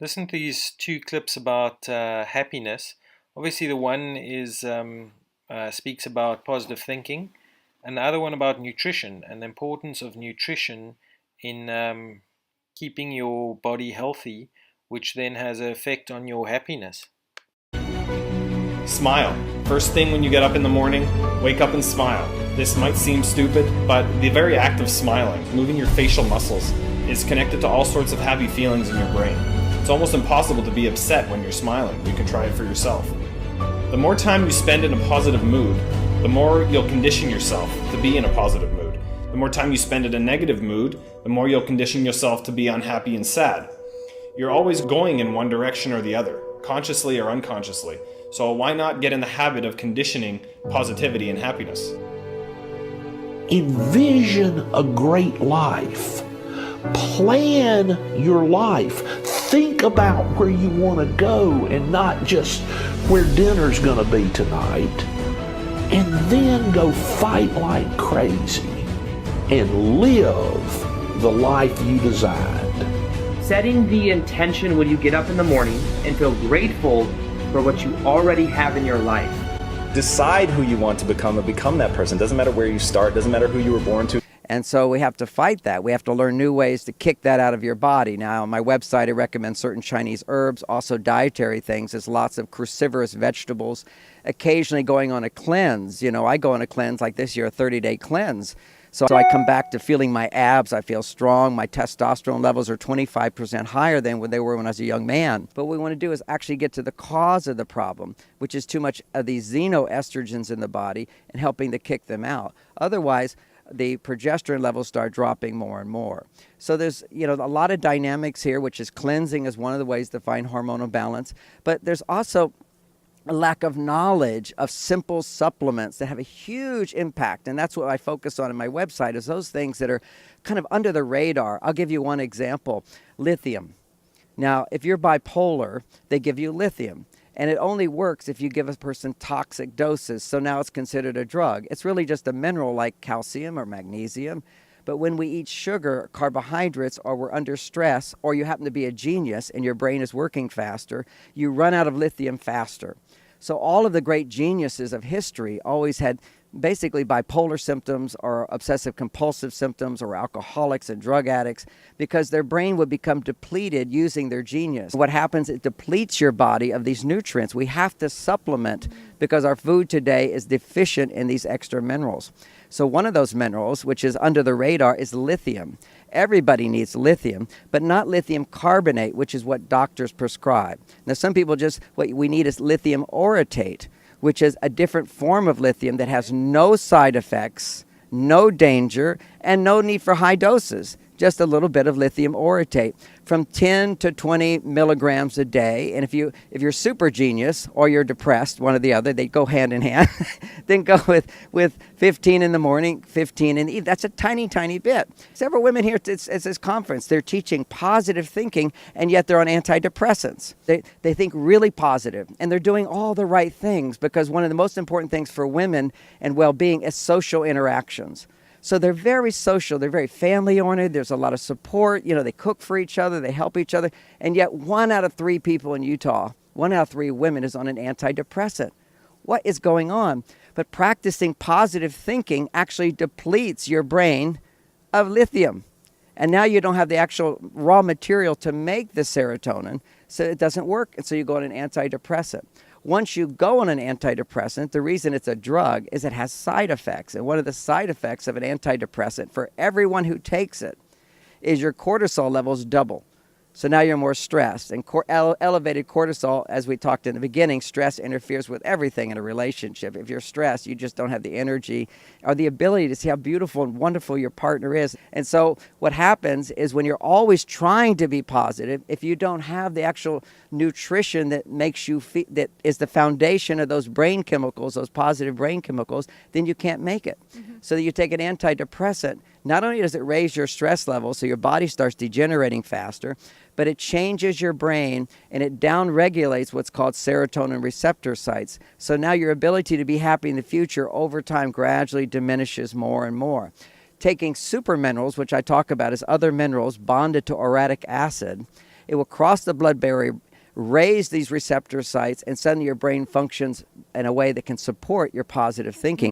Listen to these two clips about happiness. Obviously, the one is speaks about positive thinking, and the other one about nutrition and the importance of nutrition in keeping your body healthy, which then has an effect on your happiness. Smile. First thing when you get up in the morning, wake up and smile. This might seem stupid, but the very act of smiling, moving your facial muscles, is connected to all sorts of happy feelings in your brain. It's almost impossible to be upset when you're smiling. You can try it for yourself. The more time you spend in a positive mood, the more you'll condition yourself to be in a positive mood. The more time you spend in a negative mood, the more you'll condition yourself to be unhappy and sad. You're always going in one direction or the other, consciously or unconsciously. So why not get in the habit of conditioning positivity and happiness? Envision a great life. Plan your life. Think about where you want to go and not just where dinner's going to be tonight. And then go fight like crazy and live the life you designed. Setting the intention when you get up in the morning and feel grateful for what you already have in your life. Decide who you want to become and become that person. Doesn't matter where you start, doesn't matter who you were born to. And so we have to fight that. We have to learn new ways to kick that out of your body. Now, on my website, I recommend certain Chinese herbs, also dietary things. There's lots of cruciferous vegetables, occasionally going on a cleanse. You know, I go on a cleanse like this year, a 30-day cleanse. So I come back to feeling my abs, I feel strong, my testosterone levels are 25% higher than what they were when I was a young man. But what we want to do is actually get to the cause of the problem, which is too much of these xenoestrogens in the body and helping to kick them out. Otherwise, the progesterone levels start dropping more and more. So there's, a lot of dynamics here, which is cleansing is one of the ways to find hormonal balance. But there's also a lack of knowledge of simple supplements that have a huge impact. And that's what I focus on in my website, is those things that are kind of under the radar. I'll give you one example. Lithium. Now, if you're bipolar, they give you lithium. And it only works if you give a person toxic doses. So now it's considered a drug. It's really just a mineral like calcium or magnesium. But when we eat sugar, carbohydrates, or we're under stress, or you happen to be a genius and your brain is working faster, you run out of lithium faster. So all of the great geniuses of history always had basically bipolar symptoms or obsessive compulsive symptoms or alcoholics and drug addicts, because their brain would become depleted using their genius. What happens, it depletes your body of these nutrients. We have to supplement because our food today is deficient in these extra minerals. So one of those minerals, which is under the radar, is lithium. Everybody needs lithium, but not lithium carbonate, which is what doctors prescribe. Now, some people what we need is lithium orotate, which is a different form of lithium that has no side effects, no danger, and no need for high doses. Just a little bit of lithium orotate from 10 to 20 milligrams a day. And if you're super genius or you're depressed, one or the other, they go hand in hand, then go with 15 in the morning, 15 in the evening. That's a tiny, tiny bit. Several women here at this conference, they're teaching positive thinking, and yet they're on antidepressants. They think really positive, and they're doing all the right things, because one of the most important things for women and well-being is social interactions. So they're very social, they're very family-oriented, there's a lot of support, they cook for each other, they help each other, and yet 1 out of 3 people in Utah, 1 out of 3 women is on an antidepressant. What is going on? But practicing positive thinking actually depletes your brain of lithium. And now you don't have the actual raw material to make the serotonin, so it doesn't work, and so you go on an antidepressant. Once you go on an antidepressant, the reason it's a drug is it has side effects. And one of the side effects of an antidepressant for everyone who takes it is your cortisol levels double. So now you're more stressed. And elevated cortisol, as we talked in the beginning, stress interferes with everything in a relationship. If you're stressed, you just don't have the energy or the ability to see how beautiful and wonderful your partner is. And so what happens is, when you're always trying to be positive, if you don't have the actual nutrition that makes you feel, that is the foundation of those brain chemicals, those positive brain chemicals, then you can't make it. So that you take an antidepressant, not only does it raise your stress levels, so your body starts degenerating faster, but it changes your brain and it downregulates what's called serotonin receptor sites. So now your ability to be happy in the future over time gradually diminishes more and more. Taking super minerals, which I talk about as other minerals bonded to uric acid, It will cross the blood barrier, raise these receptor sites, and suddenly your brain functions in a way that can support your positive thinking.